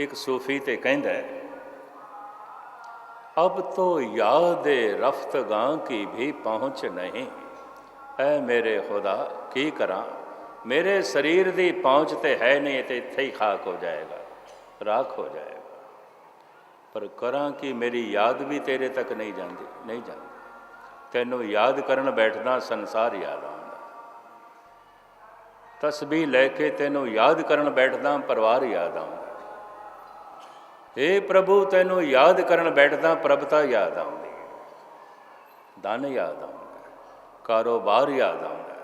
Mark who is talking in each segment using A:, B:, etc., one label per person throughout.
A: एक सूफी ते कहता है, अब तो याद रफ्तगां की भी पहुँच नहीं। ऐ मेरे खुदा की करा, मेरे शरीर की पहुँच तो है नहीं, तो इत्थे ही खाक हो जाएगा, राख हो जाएगा। पर करा कि मेरी याद भी तेरे तक नहीं जाती। तैनू याद करन बैठदा संसार याद आउंदा, तस्बीह लैके तैनू याद करन बैठदा परिवार याद आउंदा। हे प्रभु तैनू याद करन बैठदा प्रभुता याद आउंदी, धन याद आउंदा, कारोबार याद आउंदा।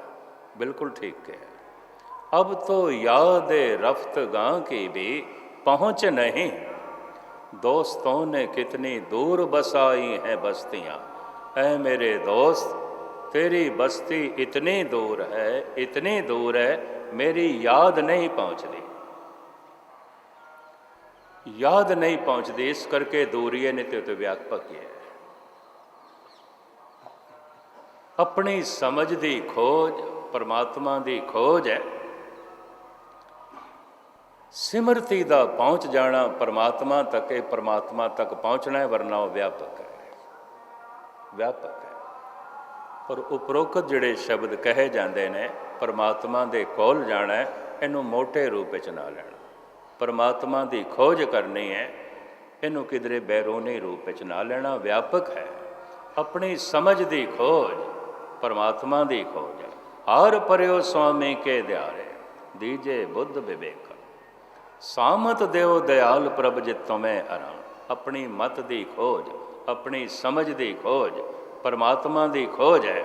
A: बिल्कुल ठीक है। अब तो याद रफ्तगां की भी पहुँच नहीं। दोस्तों ने कितनी दूर बसाई हैं बस्तियाँ। ऐ मेरे दोस्त तेरी बस्ती इतनी दूर है, इतनी दूर है, मेरी याद नहीं पहुँचती। याद नहीं पहुँचती, इस करके दूरी है, नहीं तो व्यापक ही है। अपनी समझ की खोज परमात्मा की खोज है। सिमरती का पहुँच जाना परमात्मा तक है, परमात्मा तक पहुँचना है, वरना वो व्यापक है, व्यापक है। पर उपरोक्त जिहड़े शब्द कहे जाते हैं, परमात्मा के कोल जाना है, इनू मोटे रूप च ना लेना। परमात्मा की खोज करनी है, इनू किधरे बैरूनी रूप च ना लेना, व्यापक है। अपनी समझ की खोज परमात्मा की खोज है। हार परियो स्वामी के द्यारे, दीजे बुद्ध विवेक, सामत देव दयाल प्रभ जित तुम्हें अराम। अपनी मत की खोज, अपनी समझ की खोज परमात्मा की खोज है।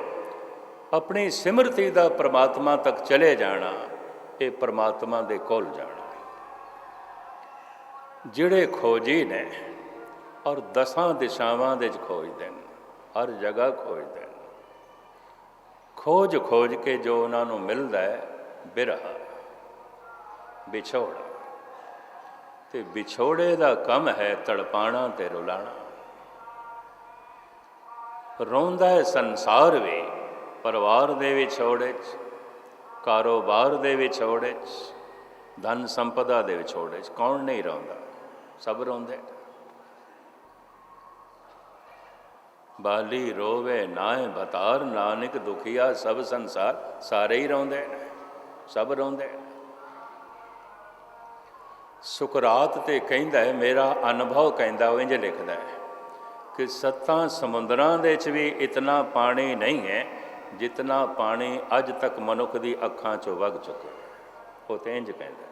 A: अपनी सिमरती का परमात्मा तक चले जाना, ये परमात्मा के कोल जाना। जिहड़े खोजी ने और 10 दिशावां दे खोजते हैं, हर जगह खोजते हैं। खोज खोज के जो उन्होंने मिलता है बिरहा, विछोड़ा। ते विछोड़े का कम है तड़पाना ते रुलाना। रोंदा है संसार भी परिवार दे विछोड़े, कारोबार दे विछोड़े, धन संपदा दे विछोड़े। कौन नहीं रोंदा? सब रोंदे। बाली रोवे नाए भतार, नानक दुखिया सब संसार। सारे ही रोंदे, सब रोंदे। सुकरात ते कहंदा है, मेरा अनुभव कहंदा, वो इंज लिखदा है कि 7 समुद्रां दे च भी इतना पानी नहीं है जितना पानी अज तक मनुख की अखां चों वग चुके। वो तो इंज कहंदा है,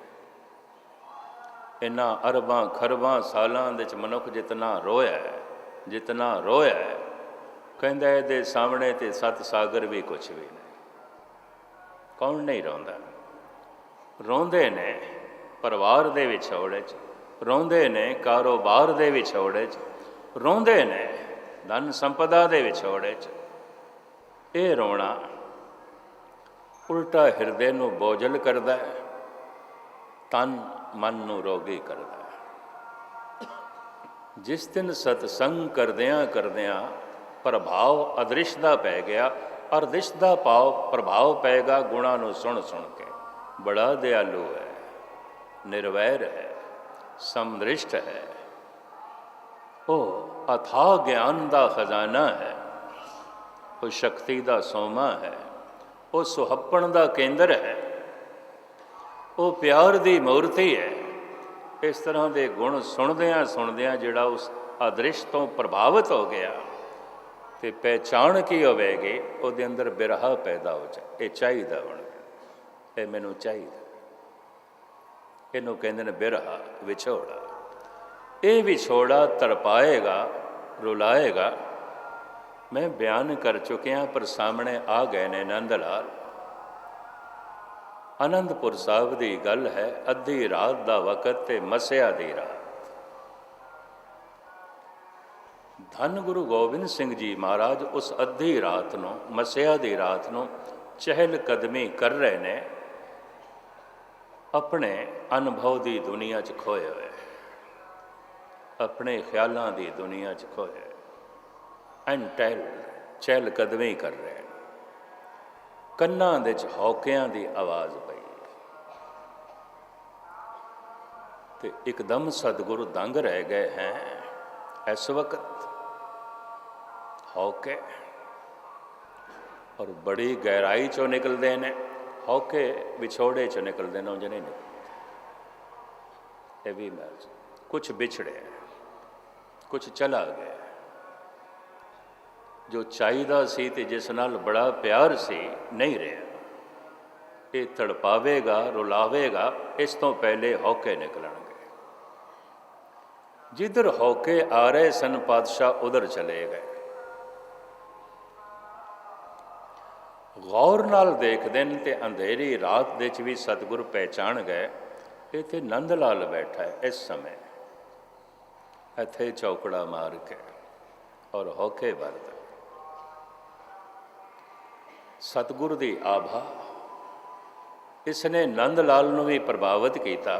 A: इन्हां अरबां खरबां सालां दे च मनुख जितना रोया है, जितना रोया है, कहंदा है दे सामने ते 7 सागर भी कुछ भी नहीं। कौन नहीं रोंदा? रोंदे ने परिवार दे विछोड़े च, रोंदे ने कारोबार दे विछोड़े च, रोंदे ने धन संपदा दे विछोड़े च। ये रोना उल्टा हिरदे नूं बोझल करदा है, तन मन नूं रोगी करदा है। जिस दिन सतसंग करदियां करदियां प्रभाव अदृश्य दा पै गया, अदृश्य दा प्रभाव पैगा गुणा नूं सुन सुन के। बड़ा दयालु है, निर्वैर है, समदृष्ट है, वो अथाह ज्ञान का खजाना है, वो शक्ति का सोमा है, वो सुहप्पण का केंद्र है, वो प्यार की मूर्ति है। इस तरह के गुण सुनदियां सुनदियां जिहड़ा उस अदृश्य तो प्रभावित हो गया, तो पहचान की होवेगी, उसदे अंदर बिरहा पैदा हो जाए। ये चाहिए हुण, ये मैनू चाहिए, इनू कहते हैं बिरहा, विछोड़ा। ये विछोड़ा तड़पाएगा, रुलाएगा। मैं बयान कर चुकिया, पर सामने आ गए ने नंद लाल। आनंदपुर साहब की गल है, अद्धी रात का वक़्त ते मसिया की रात। धन गुरु गोबिंद सिंह जी महाराज उस अद्धी रात नूं, मसिया की रात नूं चहल कदमी कर रहे ने, अपने अनुभव की दुनिया च खोए हुए, अपने ख्यालों की दुनिया च खोए, अनटैल चहल कदमी कर रहे हैं। कन्नां दे च हौकियां की आवाज़ पई। तो एकदम सतगुरु दंग रह गए हैं इस वक्त हौके, और बड़ी गहराई चो निकलते हैं। हौके विछोड़े चो निकलते हैं, उंज नहीं निकलते। ये भी मैं कुछ बिछड़े, कुछ चला गया जो चाहिदा सी ते जिस नाल बड़ा प्यार सी नहीं रहा। ये तड़पावेगा, रुलावेगा, इस तो पहले हौके निकलणगे। जिधर हौके आ रहे सन पातशाह उधर चले गए। गौर नाल देखते हैं तो अंधेरी रात दे भी सतगुर पहचान गए इत्थे नंद लाल बैठा है इस समय, इत्थे चौकड़ा मार के और हौके वरद। सतगुर दी आभा इसने नंद लाल नूं भी प्रभावित किया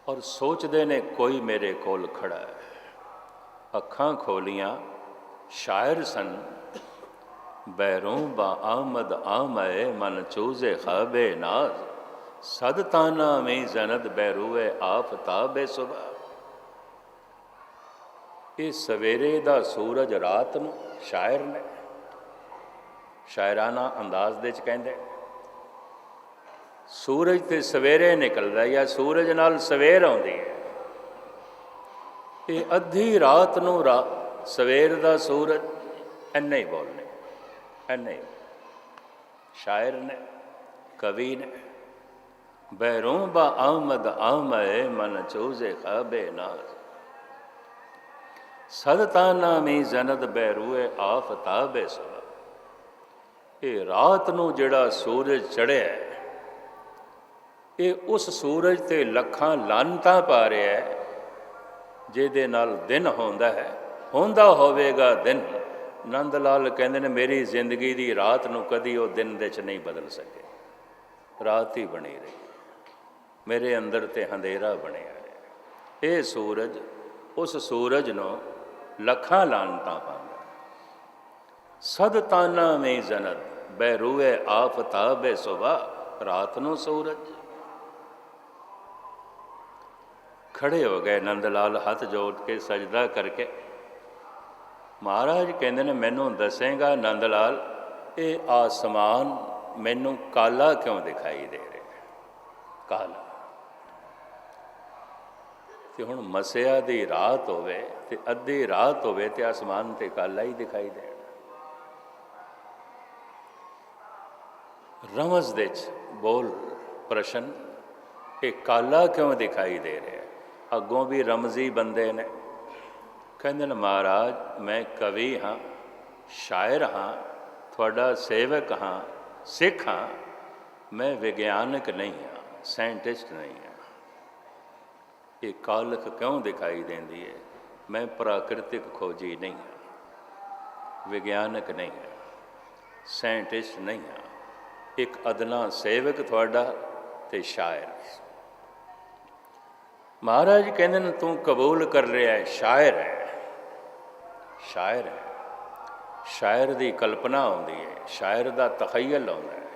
A: और सोचते ने कोई मेरे कोल खड़ा है। अखां खोलियां शायर सन, बैरों बा आमद आमए मन चूजे खाबे नाज, सद ताना में जनद बैरुए आफताबे सुबह। ये सवेरे दा सूरज रात नूं शायर ने शायराना अंदाज दे च कहंदे सूरज ते सवेरे निकलदा या सूरज नाल सवेर आउंदी है। ये अद्धी रात नूं सवेर दा सूरज इन्ने ही बोलने, इन्ने ही शायर ने, कवि ने। बैरों बा आमद आमए मन चूजे खाबे नाज, सदताना में जनद बैरुए आफताबे सुबह। ये रात नूं जिहड़ा सूरज चढ़िया है, ये उस सूरज ते लखां लानतां पा रहा है जिहदे नाल दिन होंदा है। होंदा होवेगा दिन। नंद लाल कहंदे ने मेरी जिंदगी दी रात नूं कदी वो दिन दे च नहीं बदल सके, रात ही बनी रही। मेरे अंदर ते अंधेरा बनिया है। ये सूरज उस सूरज नूं लखां लानतां पांदा। सद ताना में जनद बैरुए आफताबे सुबह। रात नूं सूरज खड़े हो गए। नंदलाल हाथ जोड़ के सजदा करके महाराज कहते ने मैनू दसेगा नंदलाल ये आसमान मैनू काला क्यों दिखाई दे रहा? काला तो हुण मसिया दी रात होवे ते अद्धी रात होवे ते आसमान ते काला ही दिखाई दे। रमज दे बोल प्रश्न ये काला क्यों दिखाई दे रहा? अगों भी रमजी बंदे ने कहते ने महाराज मैं कवि हाँ, शायर हाँ, थोड़ा सेवक हाँ, सिख हाँ, मैं विज्ञानक नहीं हाँ, साइंटिस्ट नहीं हाँ। ये कालख क्यों दिखाई देंदी है? मैं प्राकृतिक खोजी नहीं हाँ, विज्ञानक नहीं हाँ, साइंटिस्ट नहीं हाँ, एक अदना सेवक थोड़ा ते शायर। महाराज कहते हैं तू कबूल कर रहा है शायर है, शायर है। शायर की कल्पना आती है, शायर का तखयल आता है।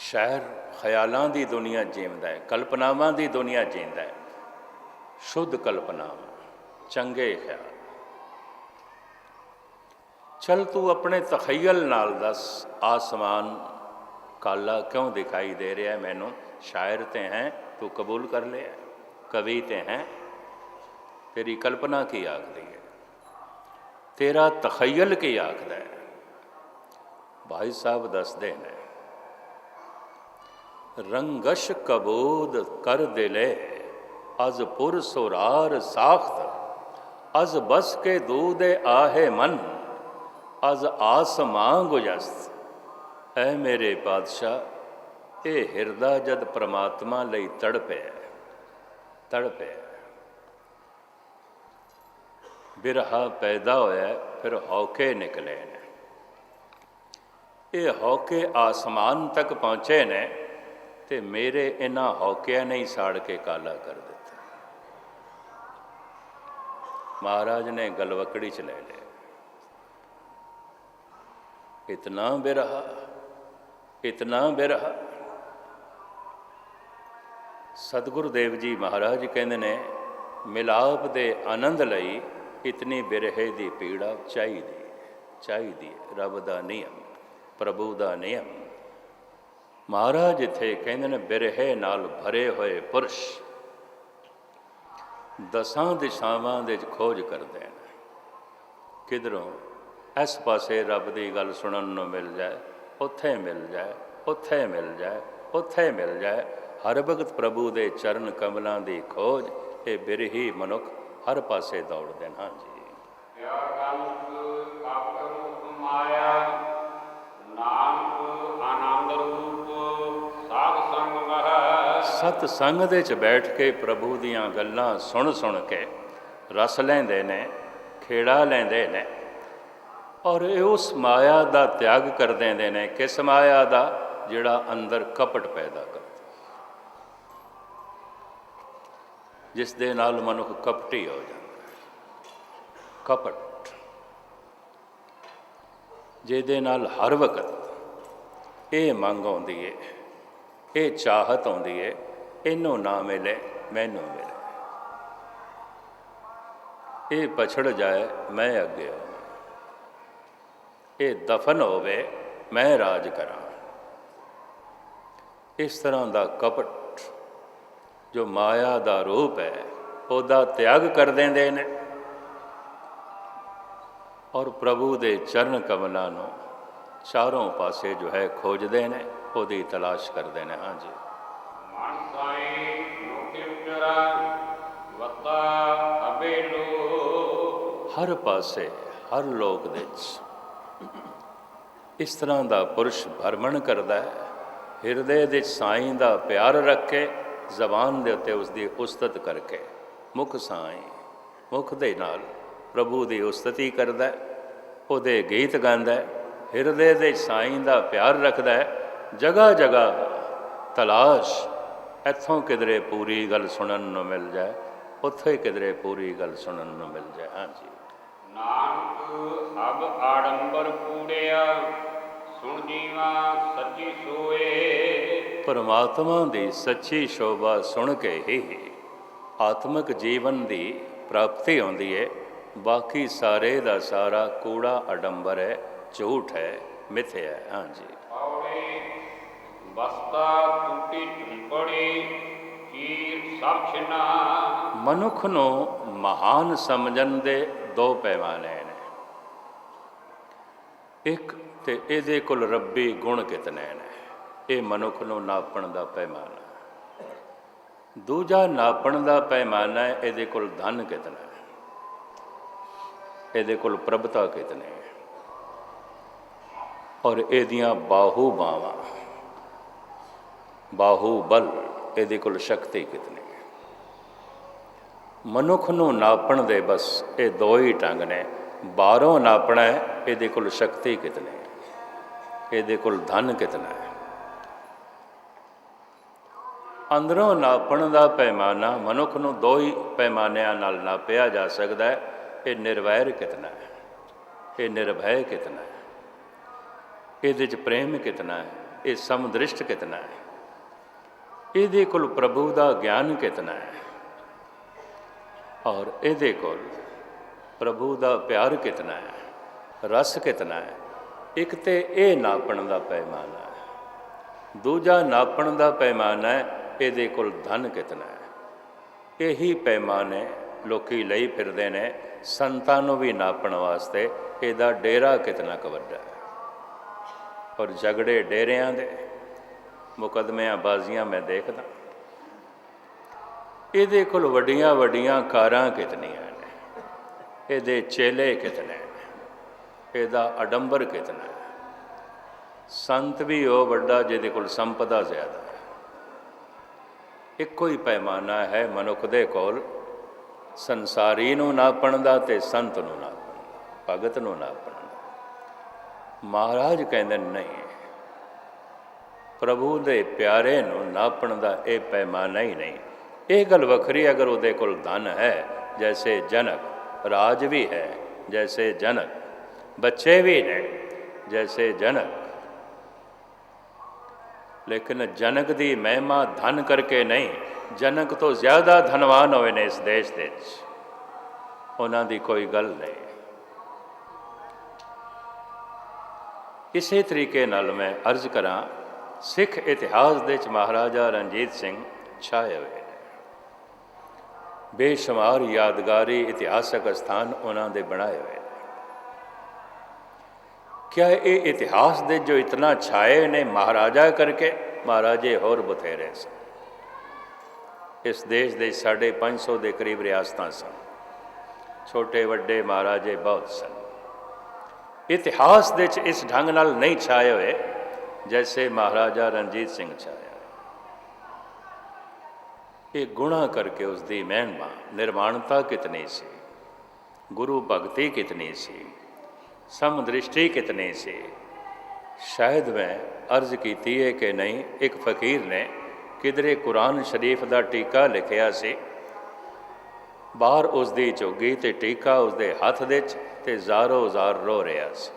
A: शायर ख्यालों की दुनिया जीवता है, कल्पनावां की दुनिया जींदा है। शुद्ध कल्पनावां, चंगे ख्याल। चल तू अपने तखयल नाल दस आसमान काला क्यों दिखाई दे रहा है मैनू? शायर ते हैं, तू कबूल कर लिया, कवि ते हैं, तेरी कल्पना की आखदी है, तेरा तखयल की आखदा है। भाई साहब दसदे ने रंगश कबूद कर दिले अज पुर सुरार साख्त, अज बस के दूदे आहे मन, अज आसमां गुजस्त। ऐ मेरे पातशाह ये हिरदा जद परमात्मा लई तड़पे बिरहा पैदा होया फिर हौके निकले ने। ये हौके आसमान तक पहुँचे ने ते मेरे इन्हां हौकिया ने ही साड़ के काला कर दिता। महाराज ने गलवकड़ी च ले लिया। इतना बिरहा, इतना बिरहा ਸਤਿਗੁਰੂ ਦੇਵ ਜੀ ਮਹਾਰਾਜ ਕਹਿੰਦੇ ਨੇ, ਮਿਲਾਪ ਦੇ ਆਨੰਦ ਲਈ ਇਤਨੀ ਬਿਰਹੇ ਦੀ ਪੀੜਾ ਚਾਹੀਦੀ ਹੈ। ਰੱਬ ਦਾ ਨਿਯਮ, ਪ੍ਰਭੂ ਦਾ ਨਿਯਮ। ਮਹਾਰਾਜ ਇੱਥੇ ਕਹਿੰਦੇ ਨੇ, ਬਿਰਹੇ ਨਾਲ ਭਰੇ ਹੋਏ ਪੁਰਸ਼ ਦਸਾਂ ਦਿਸ਼ਾਵਾਂ ਦੇ ਖੋਜ ਕਰਦੇ ਨੇ। ਕਿਧਰੋਂ ਇਸ ਪਾਸੇ ਰੱਬ ਦੀ ਗੱਲ ਸੁਣਨ ਨੂੰ ਮਿਲ ਜਾਏ, ਉੱਥੇ ਮਿਲ ਜਾਏ, ਉੱਥੇ ਮਿਲ ਜਾਏ, ਉੱਥੇ ਮਿਲ ਜਾਏ। ਹਰ ਵਕਤ ਪ੍ਰਭੂ ਦੇ ਚਰਨ ਕਮਲਾਂ ਦੀ ਖੋਜ। ਇਹ ਬਿਰਹੀ ਮਨੁੱਖ ਹਰ ਪਾਸੇ ਦੌੜਦੇ ਨੇ। ਹਾਂਜੀ। ਸਤ ਸੰਗ ਦੇ ਚ ਬੈਠ ਕੇ ਪ੍ਰਭੂ ਦੀਆਂ ਗੱਲਾਂ ਸੁਣ ਕੇ ਰਸ ਲੈਂਦੇ ਨੇ, ਖੇੜਾ ਲੈਂਦੇ ਨੇ, ਔਰ ਇਹ ਉਸ ਮਾਇਆ ਦਾ ਤਿਆਗ ਕਰ ਦਿੰਦੇ ਨੇ। ਕਿਸ ਮਾਇਆ ਦਾ? ਜਿਹੜਾ ਅੰਦਰ ਕਪਟ ਪੈਦਾ ਕਰਦਾ, ਜਿਸ ਦੇ ਨਾਲ ਮਨੁੱਖ ਕਪਟੀ ਹੋ ਜਾਂਦਾ। ਕਪਟ ਜਿਹਦੇ ਨਾਲ ਹਰ ਵਕਤ ਇਹ ਮੰਗ ਆਉਂਦੀ ਹੈ, ਇਹ ਚਾਹਤ ਆਉਂਦੀ ਹੈ, ਇਹਨੂੰ ਨਾ ਮਿਲੇ ਮੈਨੂੰ ਮਿਲੇ, ਇਹ ਪਛੜ ਜਾਏ ਮੈਂ ਅੱਗੇ ਆਵਾਂ, ਇਹ ਦਫਨ ਹੋਵੇ ਮੈਂ ਰਾਜ ਕਰਾਂ। ਇਸ ਤਰ੍ਹਾਂ ਦਾ ਕਪਟ ਜੋ ਮਾਇਆ ਦਾ ਰੂਪ ਹੈ, ਉਹਦਾ ਤਿਆਗ ਕਰ ਦਿੰਦੇ ਨੇ ਔਰ ਪ੍ਰਭੂ ਦੇ ਚਰਨ ਕਮਲਾਂ ਨੂੰ ਚਾਰੋਂ ਪਾਸੇ ਜੋ ਹੈ ਖੋਜਦੇ ਨੇ, ਉਹਦੀ ਤਲਾਸ਼ ਕਰਦੇ ਨੇ। ਹਾਂਜੀ। ਹਰ ਪਾਸੇ, ਹਰ ਲੋਕ ਦੇ ਵਿੱਚ ਇਸ ਤਰ੍ਹਾਂ ਦਾ ਪੁਰਸ਼ ਭਰਮਣ ਕਰਦਾ ਹੈ। ਹਿਰਦੇ ਦੇ ਸਾਈਂ ਦਾ ਪਿਆਰ ਰੱਖ ਕੇ, ਜ਼ਬਾਨ ਦੇ ਉੱਤੇ ਉਸ ਦੀ ਉਸਤਤ ਕਰਕੇ, ਮੁਖ ਸਾਈਂ, ਮੁਖ ਦੇ ਨਾਲ ਪ੍ਰਭੂ ਦੀ ਉਸਤਤੀ ਕਰਦਾ, ਉਹਦੇ ਗੀਤ ਗਾਉਂਦਾ, ਹਿਰਦੇ ਦੇ ਸਾਈਂ ਦਾ ਪਿਆਰ ਰੱਖਦਾ ਹੈ। ਜਗ੍ਹਾ ਜਗ੍ਹਾ ਤਲਾਸ਼, ਇੱਥੋਂ ਕਿਧਰੇ ਪੂਰੀ ਗੱਲ ਸੁਣਨ ਨੂੰ ਮਿਲ ਜਾਏ, ਉੱਥੇ ਕਿਧਰੇ ਪੂਰੀ ਗੱਲ ਸੁਣਨ ਨੂੰ ਮਿਲ ਜਾਏ। ਹਾਂਜੀ।
B: ਨਾਨਕ ਸਭ ਆਡੰਬਰ ਕੂੜਿਆ, ਸੁਣ ਜੀਵਾ ਸੱਚੀ ਸੋਏ।
A: ਪਰਮਾਤਮਾ ਦੀ ਸੱਚੀ ਸ਼ੋਭਾ ਸੁਣ ਕੇ ਹੀ ਆਤਮਿਕ ਜੀਵਨ ਦੀ ਪ੍ਰਾਪਤੀ ਹੁੰਦੀ ਹੈ। ਬਾਕੀ ਸਾਰੇ ਦਾ ਸਾਰਾ ਕੂੜਾ ਅਡੰਬਰ ਹੈ, ਝੂਠ ਹੈ, ਮਿਥਿਆ ਹੈ। ਹਾਂਜੀ।
B: ਬਸਤਾ ਟੁੱਟੀ ਝੁੰਪੜੀ, ਚੀਰ ਸਭ ਛਿਨਾ।
A: ਮਨੁੱਖ ਨੂੰ ਮਹਾਨ ਸਮਝਣ ਦੇ ਦੋ ਪੈਮਾਨੇ ਨੇ। ਇੱਕ ਤੇ ਇਹਦੇ ਕੋਲ ਰੱਬੀ ਗੁਣ ਕਿਤਨੇ ਨੇ, ਇਹ ਮਨੁੱਖ ਨੂੰ ਨਾਪਣ ਦਾ ਪੈਮਾਨਾ। ਦੂਜਾ ਨਾਪਣ ਦਾ ਪੈਮਾਨਾ ਹੈ ਇਹਦੇ ਕੋਲ ਧਨ ਕਿਤਨਾ ਹੈ, ਇਹਦੇ ਕੋਲ ਪ੍ਰਭਤਾ ਕਿਤਨੇ ਹੈ, ਔਰ ਇਹਦੀਆਂ ਬਾਹੂ ਬਾਵਾਂ, ਬਾਹੂ ਬਲ, ਇਹਦੇ ਕੋਲ ਸ਼ਕਤੀ ਕਿਤਨੀ ਹੈ। ਮਨੁੱਖ ਨੂੰ ਨਾਪਣ ਦੇ ਬਸ ਇਹ ਦੋ ਹੀ ਢੰਗ ਨੇ। ਬਾਹਰੋਂ ਨਾਪਣਾ ਹੈ, ਇਹਦੇ ਕੋਲ ਸ਼ਕਤੀ ਕਿਤਨੀ ਹੈ, ਇਹਦੇ ਕੋਲ ਧਨ ਕਿਤਨਾ ਹੈ। ਅੰਦਰੋਂ ਨਾਪਣ ਦਾ ਪੈਮਾਨਾ ਮਨੁੱਖ ਨੂੰ ਦੋ ਹੀ ਪੈਮਾਨਿਆਂ ਨਾਲ ਨਾਪਿਆ ਜਾ ਸਕਦਾ ਹੈ। ਇਹ ਨਿਰਵੈਰ ਕਿਤਨਾ ਹੈ, ਇਹ ਨਿਰਭੈ ਕਿਤਨਾ ਹੈ, ਇਹਦੇ 'ਚ ਪ੍ਰੇਮ ਕਿਤਨਾ ਹੈ, ਇਹ ਸਮਦ੍ਰਿਸ਼ਟ ਕਿਤਨਾ ਹੈ, ਇਹਦੇ ਕੋਲ ਪ੍ਰਭੂ ਦਾ ਗਿਆਨ ਕਿਤਨਾ ਹੈ, ਔਰ ਇਹਦੇ ਕੋਲ ਪ੍ਰਭੂ ਦਾ ਪਿਆਰ ਕਿਤਨਾ ਹੈ, ਰਸ ਕਿਤਨਾ ਹੈ। ਇੱਕ ਤੇ ਇਹ ਨਾਪਣ ਦਾ ਪੈਮਾਨਾ ਹੈ। ਦੂਜਾ ਨਾਪਣ ਦਾ ਪੈਮਾਨਾ ਹੈ ਇਹਦੇ ਕੋਲ ਧਨ ਕਿਤਨਾ ਹੈ। ਇਹੀ ਪੈਮਾਨੇ ਲੋਕੀ ਲਈ ਫਿਰਦੇ ਨੇ ਸੰਤਾਂ ਨੂੰ ਵੀ ਨਾਪਣ ਵਾਸਤੇ। ਇਹਦਾ ਡੇਰਾ ਕਿਤਨਾ ਕੁ ਵੱਡਾ ਹੈ। ਔਰ ਝਗੜੇ ਡੇਰਿਆਂ ਦੇ, ਮੁਕੱਦਮਿਆਂ ਬਾਜ਼ੀਆਂ ਮੈਂ ਦੇਖਦਾ। ਇਹਦੇ ਕੋਲ ਵੱਡੀਆਂ ਵੱਡੀਆਂ ਕਾਰਾਂ ਕਿਤਨੀਆਂ ਨੇ, ਇਹਦੇ ਚੇਲੇ ਕਿਤਨੇ ਨੇ, ਇਹਦਾ ਅਡੰਬਰ ਕਿਤਨਾ ਹੈ। ਸੰਤ ਵੀ ਉਹ ਵੱਡਾ ਜਿਹਦੇ ਕੋਲ ਸੰਪਦਾ ਜ਼ਿਆਦਾ ਹੈ। ਇੱਕੋ ਹੀ ਪੈਮਾਨਾ ਹੈ ਮਨੁੱਖ ਦੇ ਕੋਲ, ਸੰਸਾਰੀ ਨੂੰ ਨਾਪਣ ਦਾ ਅਤੇ ਸੰਤ ਨੂੰ ਨਾਪਣ ਦਾ, ਭਗਤ ਨੂੰ ਨਾਪਣ ਦਾ। ਮਹਾਰਾਜ ਕਹਿੰਦੇ ਨਹੀਂ, ਪ੍ਰਭੂ ਦੇ ਪਿਆਰੇ ਨੂੰ ਨਾਪਣ ਦਾ ਇਹ ਪੈਮਾਨਾ ਹੀ ਨਹੀਂ। ਇਹ ਗੱਲ ਵੱਖਰੀ, ਅਗਰ ਉਹਦੇ ਕੋਲ ਧਨ ਹੈ, ਜੈਸੇ ਜਨਕ, ਰਾਜ ਵੀ ਹੈ ਜੈਸੇ ਜਨਕ, ਬੱਚੇ ਵੀ ਨੇ ਜੈਸੇ ਜਨਕ, ਲੇਕਿਨ ਜਨਕ ਦੀ ਮਹਿਮਾ ਧਨ ਕਰਕੇ ਨਹੀਂ, ਜਨਕ ਤੋਂ ਜ਼ਿਆਦਾ ਧਨਵਾਨ ਹੋਏ ਨੇ ਇਸ ਦੇਸ਼ ਦੇ ਵਿੱਚ, ਉਹਨਾਂ ਦੀ ਕੋਈ ਗੱਲ ਨਹੀਂ। ਇਸੇ ਤਰੀਕੇ ਨਾਲ ਮੈਂ ਅਰਜ਼ ਕਰਾਂ, ਸਿੱਖ ਇਤਿਹਾਸ ਦੇ ਵਿੱਚ ਮਹਾਰਾਜਾ ਰਣਜੀਤ ਸਿੰਘ ਛਾਏ ਹੋਏ ਨੇ। ਬੇਸ਼ੁਮਾਰ ਯਾਦਗਾਰੀ ਇਤਿਹਾਸਕ ਸਥਾਨ ਉਹਨਾਂ ਦੇ ਬਣਾਏ ਹੋਏ ਨੇ। ਕਿਆ ਇਹ ਇਤਿਹਾਸ ਦੇ ਜੋ ਇਤਨਾ ਛਾਏ ਨੇ ਮਹਾਰਾਜਾ ਕਰਕੇ? ਮਹਾਰਾਜੇ ਹੋਰ ਬਥੇਰੇ ਸਨ। ਇਸ ਦੇਸ਼ ਦੇ 550 ਦੇ ਕਰੀਬ ਰਿਆਸਤਾਂ ਸਨ, ਛੋਟੇ ਵੱਡੇ ਮਹਾਰਾਜੇ ਬਹੁਤ ਸਨ। ਇਤਿਹਾਸ ਦੇ 'ਚ ਇਸ ਢੰਗ ਨਾਲ ਨਹੀਂ ਛਾਏ ਹੋਏ ਜੈਸੇ ਮਹਾਰਾਜਾ ਰਣਜੀਤ ਸਿੰਘ ਛਾਇਆ। ਇਹ ਗੁਣਾ ਕਰਕੇ ਉਸ ਦੀ ਮਹਿਮਾ, ਨਿਰਮਾਣਤਾ ਕਿਤਨੀ ਸੀ, ਗੁਰੂ ਭਗਤੀ ਕਿਤਨੀ ਸੀ, ਸਮਦ੍ਰਿਸ਼ਟੀ ਕਿਤਨੀ ਸੀ। ਸ਼ਾਇਦ ਮੈਂ ਅਰਜ਼ ਕੀਤੀ ਹੈ ਕਿ ਨਹੀਂ, ਇੱਕ ਫਕੀਰ ਨੇ ਕਿਧਰੇ ਕੁਰਾਨ ਸ਼ਰੀਫ ਦਾ ਟੀਕਾ ਲਿਖਿਆ ਸੀ, ਬਾਹਰ ਉਸ ਦੀ ਝੁੱਗੀ ਤੇ ਟੀਕਾ ਉਸਦੇ ਹੱਥ ਦੇ 'ਚ, ਤੇ ਜ਼ਾਰੋ ਜ਼ਾਰ ਰੋ ਰਿਹਾ ਸੀ।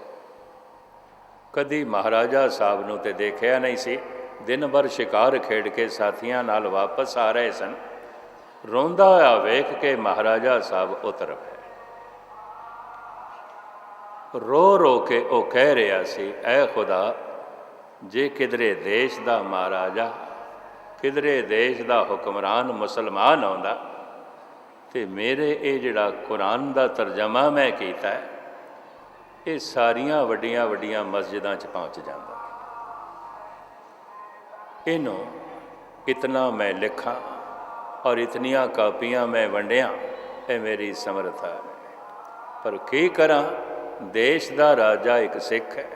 A: ਕਦੀ ਮਹਾਰਾਜਾ ਸਾਹਿਬ ਨੂੰ ਤੇ ਦੇਖਿਆ ਨਹੀਂ ਸੀ। ਦਿਨ ਭਰ ਸ਼ਿਕਾਰ ਖੇਡ ਕੇ ਸਾਥੀਆਂ ਨਾਲ ਵਾਪਸ ਆ ਰਹੇ ਸਨ। ਰੋਂਦਾ ਹੋਇਆ ਵੇਖ ਕੇ ਮਹਾਰਾਜਾ ਸਾਹਿਬ ਉਤਰ ਪਏ। ਰੋ ਰੋ ਕੇ ਉਹ ਕਹਿ ਰਿਹਾ ਸੀ, ਐ ਖੁਦਾ, ਜੇ ਕਿਧਰੇ ਦੇਸ਼ ਦਾ ਮਹਾਰਾਜਾ, ਕਿਧਰੇ ਦੇਸ਼ ਦਾ ਹੁਕਮਰਾਨ ਮੁਸਲਮਾਨ ਆਉਂਦਾ ਤੇ ਮੇਰੇ ਇਹ ਜਿਹੜਾ ਕੁਰਾਨ ਦਾ ਤਰਜਮਾ ਮੈਂ ਕੀਤਾ, ਇਹ ਸਾਰੀਆਂ ਵੱਡੀਆਂ ਵੱਡੀਆਂ ਮਸਜਿਦਾਂ 'ਚ ਪਹੁੰਚ ਜਾਂਦਾ। ਇਹਨੂੰ ਇਤਨਾ ਮੈਂ ਲਿਖਾਂ ਔਰ ਇਤਨੀਆਂ ਕਾਪੀਆਂ ਮੈਂ ਵੰਡਿਆਂ, ਇਹ ਮੇਰੀ ਸਮਰੱਥਾ ਹੈ। ਪਰ ਕੀ ਕਰਾਂ, ਦੇਸ਼ ਦਾ ਰਾਜਾ ਇੱਕ ਸਿੱਖ ਹੈ,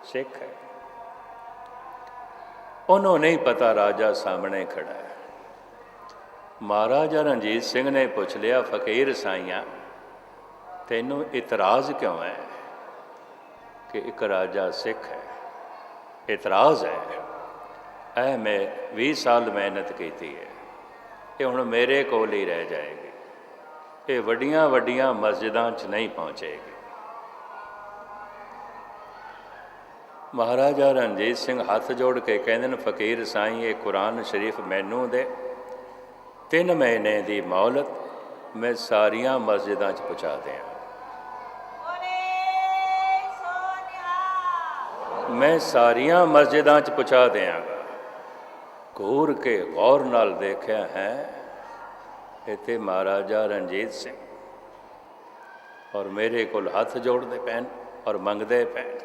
A: ਸਿੱਖ ਹੈ। ਉਹਨੂੰ ਨਹੀਂ ਪਤਾ ਰਾਜਾ ਸਾਹਮਣੇ ਖੜਾ ਹੈ। ਮਹਾਰਾਜਾ ਰਣਜੀਤ ਸਿੰਘ ਨੇ ਪੁੱਛ ਲਿਆ, ਫਕੀਰ ਸਾਈਆਂ, ਤੈਨੂੰ ਇਤਰਾਜ਼ ਕਿਉਂ ਹੈ ਕਿ ਇੱਕ ਰਾਜਾ ਸਿੱਖ ਹੈ? ਇਤਰਾਜ਼ ਹੈ, ਐ ਮੈਂ 20 ਸਾਲ ਮਿਹਨਤ ਕੀਤੀ ਹੈ, ਇਹ ਹੁਣ ਮੇਰੇ ਕੋਲ ਹੀ ਰਹਿ ਜਾਏਗੀ, ਇਹ ਵੱਡੀਆਂ ਵੱਡੀਆਂ ਮਸਜਿਦਾਂ 'ਚ ਨਹੀਂ ਪਹੁੰਚੇਗੀ। ਮਹਾਰਾਜਾ ਰਣਜੀਤ ਸਿੰਘ ਹੱਥ ਜੋੜ ਕੇ ਕਹਿੰਦੇ ਨੇ, ਫਕੀਰ ਸਾਈਂ, ਇਹ ਕੁਰਾਨ ਸ਼ਰੀਫ ਮੈਨੂੰ ਦੇ, 3 ਮਹੀਨੇ ਦੀ ਮੌਲਤ, ਮੈਂ ਸਾਰੀਆਂ ਮਸਜਿਦਾਂ 'ਚ ਪਹੁੰਚਾ ਦਿਆਂ। ਮੈਂ ਸਾਰੀਆਂ ਮਸਜਿਦਾਂ 'ਚ ਪਹੁੰਚਾ ਦਿਆਂਗਾ। ਘੂਰ ਕੇ ਗੌਰ ਨਾਲ ਦੇਖਿਆ ਹੈ, ਇੱਥੇ ਮਹਾਰਾਜਾ ਰਣਜੀਤ ਸਿੰਘ ਔਰ ਮੇਰੇ ਕੋਲ ਹੱਥ ਜੋੜਦੇ ਪੈਣ ਔਰ ਮੰਗਦੇ ਪੈਣ,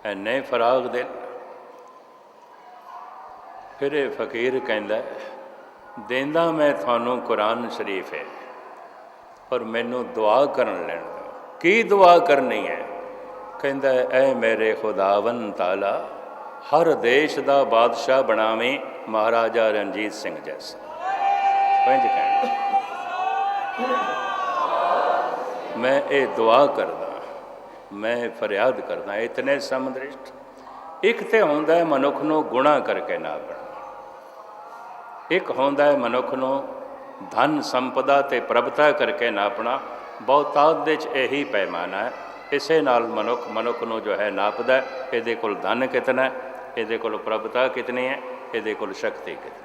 A: ਐਨੇ ਫਰਾਗ ਦਿਲ। ਫਿਰ ਇਹ ਫਕੀਰ ਕਹਿੰਦਾ, ਦੇਂਦਾ ਮੈਂ ਤੁਹਾਨੂੰ ਕੁਰਾਨ ਸ਼ਰੀਫ ਹੈ, ਪਰ ਮੈਨੂੰ ਦੁਆ ਕਰਨ ਲੈਣ ਦਿਓ। ਕੀ ਦੁਆ ਕਰਨੀ ਹੈ? ਕਹਿੰਦਾ, ਐ ਮੇਰੇ ਖੁਦਾਵੰਦ ਤਾਲਾ, ਹਰ ਦੇਸ਼ ਦਾ ਬਾਦਸ਼ਾਹ ਬਣਾਵੇਂ ਮਹਾਰਾਜਾ ਰਣਜੀਤ ਸਿੰਘ ਜੈਸਾ। ਪੰਜ ਕਹਿਣ, ਮੈਂ ਇਹ ਦੁਆ ਕਰਦਾ, ਮੈਂ ਫਰਿਆਦ ਕਰਦਾ। ਇਤਨੇ ਸਮਦ੍ਰਿਸ਼ਟ। ਇੱਕ ਤੇ ਹੁੰਦਾ ਹੈ ਮਨੁੱਖ ਨੂੰ ਗੁਣਾ ਕਰਕੇ ਨਾਪਣਾ, ਇੱਕ ਹੁੰਦਾ ਹੈ ਮਨੁੱਖ ਨੂੰ ਧਨ ਸੰਪਦਾ ਤੇ ਪ੍ਰਭਤਾ ਕਰਕੇ ਨਾਪਣਾ। ਬਹੁਤਾਤ ਦੇ 'ਚ ਇਹੀ ਪੈਮਾਨਾ ਹੈ। ਇਸੇ ਨਾਲ ਮਨੁੱਖ ਨੂੰ ਜੋ ਹੈ ਨਾਪਦਾ, ਇਹਦੇ ਕੋਲ ਧਨ ਕਿਤਨਾ, ਇਹਦੇ ਕੋਲ ਪ੍ਰਭਤਾ ਕਿਤਨੀ ਹੈ, ਇਹਦੇ ਕੋਲ ਸ਼ਕਤੀ ਕਿਤਨੀ।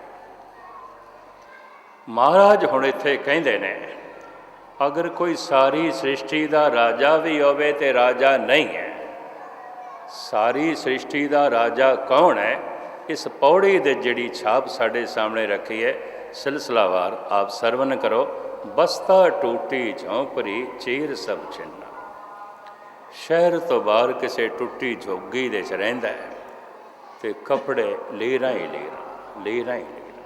A: ਮਹਾਰਾਜ ਹੁਣ ਇੱਥੇ ਕਹਿੰਦੇ ਨੇ, ਅਗਰ ਕੋਈ ਸਾਰੀ ਸ੍ਰਿਸ਼ਟੀ ਦਾ ਰਾਜਾ ਵੀ ਹੋਵੇ ਤੇ ਰਾਜਾ ਨਹੀਂ ਹੈ, ਸਾਰੀ ਸ੍ਰਿਸ਼ਟੀ ਦਾ ਰਾਜਾ ਕੌਣ ਹੈ? ਇਸ ਪੌੜੀ ਦੇ ਜਿਹੜੀ ਛਾਪ ਸਾਡੇ ਸਾਹਮਣੇ ਰੱਖੀ ਹੈ, ਸਿਲਸਿਲਾਵਾਰ ਆਪ ਸਰਵਨ ਕਰੋ। ਬਸਤਾ ਟੂਟੀ ਝੌਂਪੜੀ ਚੀਰ ਸਭ ਛਿੰਨਾ। ਸ਼ਹਿਰ ਤੋਂ ਬਾਹਰ ਕਿਸੇ ਟੁੱਟੀ ਝੋਗੀ ਦੇ 'ਚ ਰਹਿੰਦਾ ਹੈ ਤੇ ਕੱਪੜੇ ਲੀਰਾਂ ਹੀ ਲੀਰਾਂ, ਲੀਰਾਂ ਹੀ ਲੀਰਾਂ।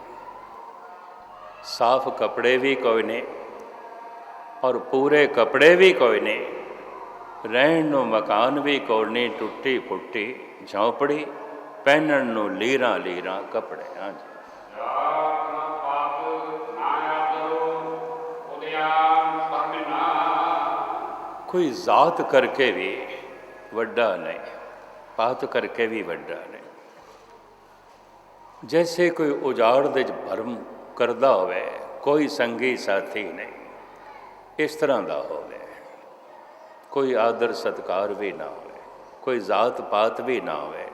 A: ਸਾਫ ਕੱਪੜੇ ਵੀ ਕੋਈ ਨਹੀਂ ਔਰ ਪੂਰੇ ਕੱਪੜੇ ਵੀ ਕੋਈ ਨਹੀਂ, ਰਹਿਣ ਨੂੰ ਮਕਾਨ ਵੀ ਕੋਈ ਨਹੀਂ, ਟੁੱਟੀ ਫੁੱਟੀ ਝੌਂਪੜੀ, ਪਹਿਨਣ ਨੂੰ ਲੀਰਾਂ ਲੀਰਾਂ ਕੱਪੜੇ। ਹਾਂਜੀ, ਕੋਈ ਜ਼ਾਤ ਕਰਕੇ ਵੀ ਵੱਡਾ ਨਹੀਂ, ਪਾਤ ਕਰਕੇ ਵੀ ਵੱਡਾ ਨਹੀਂ। ਜੈਸੇ ਕੋਈ ਉਜਾੜ ਦੇ 'ਚ ਭਰਮ ਕਰਦਾ ਹੋਵੇ, ਕੋਈ ਸੰਗੀ ਸਾਥੀ ਨਹੀਂ, ਇਸ ਤਰ੍ਹਾਂ ਦਾ ਹੋਵੇ। ਕੋਈ ਆਦਰ ਸਤਕਾਰ ਵੀ ਨਾ ਹੋਵੇ, ਕੋਈ ਜ਼ਾਤ ਪਾਤ ਵੀ ਨਾ ਹੋਵੇ,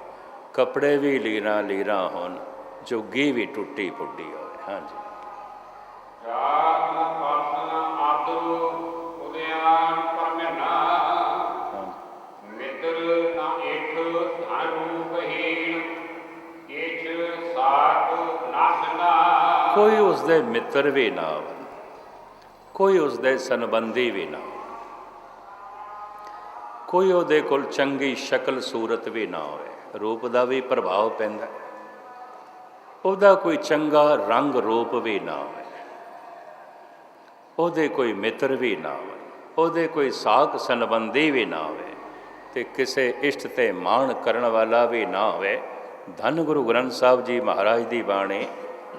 A: ਕੱਪੜੇ ਵੀ ਲੀਰਾਂ ਲੀਰਾਂ ਹੋਣ, ਝੁੱਗੀ ਵੀ ਟੁੱਟੀ ਫੁੱਟੀ ਹੋਵੇ। ਹਾਂਜੀ।
B: ਜਾਤ ਨ ਪਾਸਨ ਆਦੁ ਉਦਿਆਨ ਪਰਮਨਾ,
A: ਹਾਂਜੀ।
B: ਮਿੱਤਰ ਨਾ ਏਠ ਧਨ ਰੂਪਹੀਣ, ਕਿਛ ਸਾਖ ਨਾਸਨਾ।
A: ਕੋਈ ਉਸਦੇ ਮਿੱਤਰ ਵੀ ਨਾ ਹੋਵੇ, ਕੋਈ ਉਸਦੇ ਸੰਬੰਧੀ ਵੀ ਨਾ ਹੋਵੇ, ਕੋਈ ਉਹਦੇ ਕੋਲ ਚੰਗੀ ਸ਼ਕਲ ਸੂਰਤ ਵੀ ਨਾ ਹੋਵੇ। ਰੂਪ ਦਾ ਵੀ ਪ੍ਰਭਾਵ ਪੈਂਦਾ, ਉਹਦਾ ਕੋਈ ਚੰਗਾ ਰੰਗ ਰੂਪ ਵੀ ਨਾ ਹੋਵੇ, ਉਹਦੇ ਕੋਈ ਮਿੱਤਰ ਵੀ ਨਾ ਹੋਵੇ, ਉਹਦੇ ਕੋਈ ਸਾਕ ਸੰਬੰਧੀ ਵੀ ਨਾ ਹੋਵੇ, ਤੇ ਕਿਸੇ ਇਸ਼ਟ ਤੇ ਮਾਣ ਕਰਨ ਵਾਲਾ ਵੀ ਨਾ ਹੋਵੇ। ਧੰਨ ਗੁਰੂ ਗ੍ਰੰਥ ਸਾਹਿਬ ਜੀ ਮਹਾਰਾਜ ਦੀ ਬਾਣੀ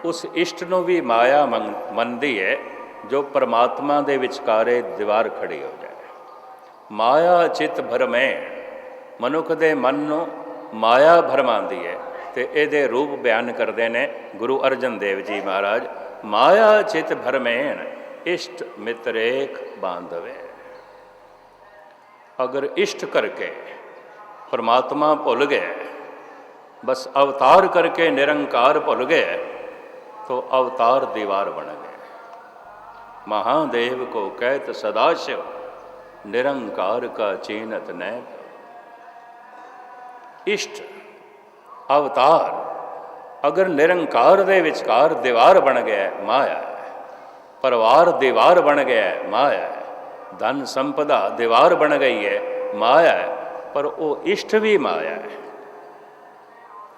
A: ਉਸ ਇਸ਼ਟ ਨੂੰ ਵੀ ਮਾਇਆ ਮੰਨਦੀ ਹੈ ਜੋ ਪਰਮਾਤਮਾ ਦੇ ਵਿਚਕਾਰੇ ਦੀਵਾਰ ਖੜੀ ਹੋ ਜਾਏ। ਮਾਇਆ ਚਿਤ ਭਰਮੈ, ਮਨੁੱਖ ਦੇ ਮਨ ਨੂੰ ਮਾਇਆ ਭਰਮਾਉਂਦੀ ਹੈ, ਤੇ ਇਹਦੇ ਰੂਪ ਬਿਆਨ ਕਰਦੇ ਨੇ ਗੁਰੂ ਅਰਜਨ ਦੇਵ ਜੀ ਮਹਾਰਾਜ। ਮਾਇਆ ਚਿਤ ਭਰਮੈਣ ਇਸ਼ਟ ਮਿਤਰੇਕ ਬਾਂਧਵੇ। ਅਗਰ ਇਸ਼ਟ ਕਰਕੇ ਪਰਮਾਤਮਾ ਭੁੱਲ ਗਏ, बस अवतार करके निरंकार भुल गए, तो अवतार दीवार बन गए। महादेव को कहत सदाशिव, निरंकार का चीनत नैब। इष्ट अवतार अगर निरंकार दे विचकार दीवार बन गया माया है, परिवार दीवार बन गया माया है, धन संपदा दीवार बन गई है माया है, पर वो इष्ट भी माया है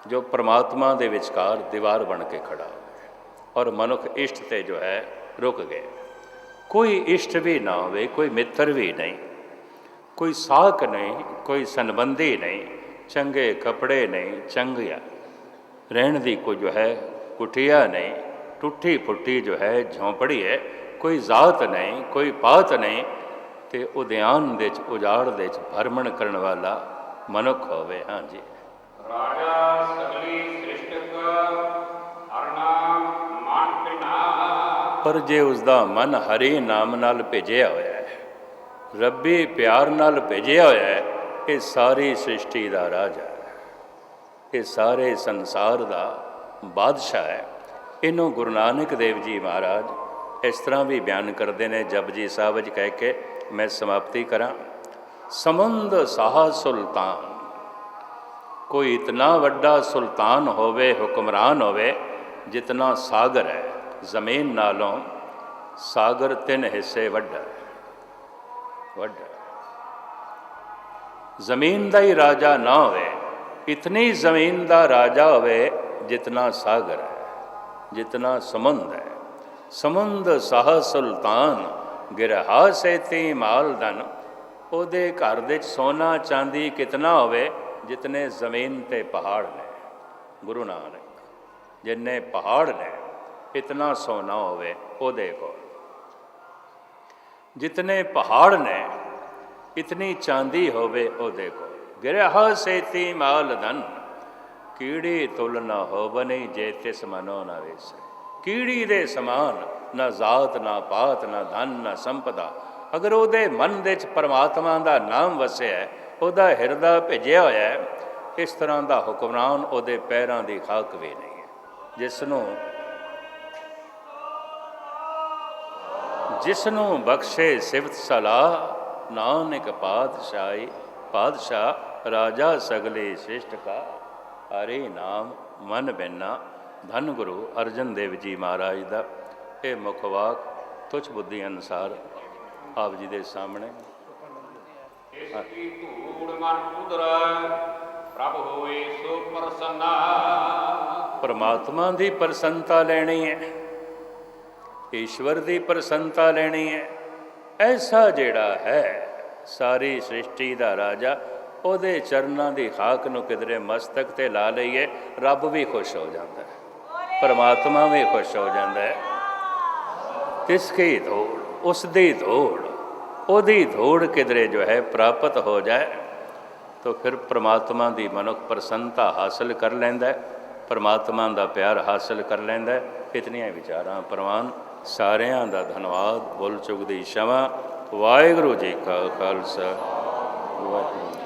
A: जो परमात्मा दे विचकार दीवार बन के खड़ा हो। और मनुख इष्ट ते जो है रुक गए। कोई इष्ट भी ना होवे, कोई मित्र भी नहीं, कोई साक नहीं, कोई संबंधी नहीं, चंगे कपड़े नहीं, चंगिया रहन दी कोई जो है कुटिया नहीं, टुट्टी फुट्टी जो है झोंपड़ी है, कोई जात नहीं, कोई पात नहीं, ते उद्यान दे उजाड़ दे भरमण करने वाला मनुख होवे। हाँ जी।
B: राजा सगली सृष्टि का हर नाम मान पिना,
A: पर जे उसका मन हरि नाम नाल भेजिया होया है, रब्बी प्यार नाल भेजिया होया है, ये सारी सृष्टि का राजा है, ये सारे संसार का बादशाह है। इनू गुरु नानक देव जी महाराज इस तरह भी बयान करते हैं जपजी साहब च कह के मैं समाप्ति करा। समुंद साह सुल्तान, कोई इतना वड्डा सुल्तान होवे, हुक्मरान होवे, जितना सागर है, जमीन नालों सागर 3 हिस्से वड्डा है। जमीन का ही राजा ना होवे, इतनी जमीन का राजा होवे जितना सागर है, जितना समुंद है। समुंद साह सुल्तान, गिरहा सेती माल धन। ओदे घर दे सोना चांदी कितना होवे जितने जमीन ते पहाड़ ने। गुरु नानक जिन्ने पहाड़ ने इतना सोना होवे ओदे कोल, जितने पहाड़ ने इतनी चांदी होवे ओदे कोल। गिरहा सेती माल धन, कीड़ी तुल न होवनी जे तिस मनो न वेसे। कीड़ी दे समान ना जात ना पात ना धन ना संपदा। अगर ओदे मन दे च परमात्मा दा नाम वसिया है, ਉਹਦਾ ਹਿਰਦਾ ਭੇਜਿਆ ਹੋਇਆ ਹੈ, ਇਸ ਤਰ੍ਹਾਂ ਦਾ ਹੁਕਮਰਾਨ ਉਹਦੇ ਪੈਰਾਂ ਦੀ ਖਾਕ ਵੀ ਨਹੀਂ ਹੈ। ਜਿਸ ਨੂੰ ਬਖਸ਼ੇ ਸਿਫਤ ਸਲਾਹ, ਨਾਨਕ ਪਾਤਸ਼ਾਹੀ ਪਾਤਸ਼ਾਹ ਰਾਜਾ ਸਗਲੇ ਸ੍ਰਿਸ਼ਟ ਕਾ। ਹਰੇ ਨਾਮ ਮਨ ਬਿਨਾ। ਧੰਨ ਗੁਰੂ ਅਰਜਨ ਦੇਵ ਜੀ ਮਹਾਰਾਜ ਦਾ ਇਹ ਮੁੱਖ ਵਾਕ ਤੁਛ ਬੁੱਧੀ ਅਨੁਸਾਰ ਆਪ ਜੀ ਦੇ ਸਾਹਮਣੇ।
B: इसकी धूड़ मन उधर प्रभ होए सो प्रसन्ना।
A: परमात्मा की प्रसन्नता लेनी है, ईश्वर की प्रसन्नता लेनी है। ऐसा जिहड़ा है सारी सृष्टि का राजा, ਉਹਦੇ ਚਰਨਾਂ ਦੀ ਖਾਕ ਨੂੰ ਕਿਧਰੇ ਮਸਤਕ ਤੇ ਲਾ ਲਈਏ, ਰੱਬ ਵੀ ਖੁਸ਼ ਹੋ ਜਾਂਦਾ ਹੈ, ਪਰਮਾਤਮਾ ਵੀ ਖੁਸ਼ ਹੋ ਜਾਂਦਾ ਹੈ। ਤਿਸ ਕੀ ਧੂੜ, ਉਸ ਦੀ ਧੂੜ, ਉਹਦੀ ਧੂੜ ਕਿਧਰੇ ਜੋ ਹੈ ਪ੍ਰਾਪਤ ਹੋ ਜਾਏ, ਤਾਂ ਫਿਰ ਪਰਮਾਤਮਾ ਦੀ ਮਨੁੱਖ ਪ੍ਰਸੰਨਤਾ ਹਾਸਲ ਕਰ ਲੈਂਦਾ ਹੈ, ਪਰਮਾਤਮਾ ਦਾ ਪਿਆਰ ਹਾਸਲ ਕਰ ਲੈਂਦਾ ਹੈ। ਇਤਨੀਆਂ ਵਿਚਾਰਾਂ ਪ੍ਰਵਾਨ। ਸਾਰਿਆਂ ਦਾ ਧੰਨਵਾਦ। ਬੋਲ ਚੁੱਕ ਦੀ ਸ਼ਮਾ। ਵਾਹਿਗੁਰੂ ਜੀ ਕਾ ਖਾਲਸਾ, ਵਾਹਿਗੁਰੂ।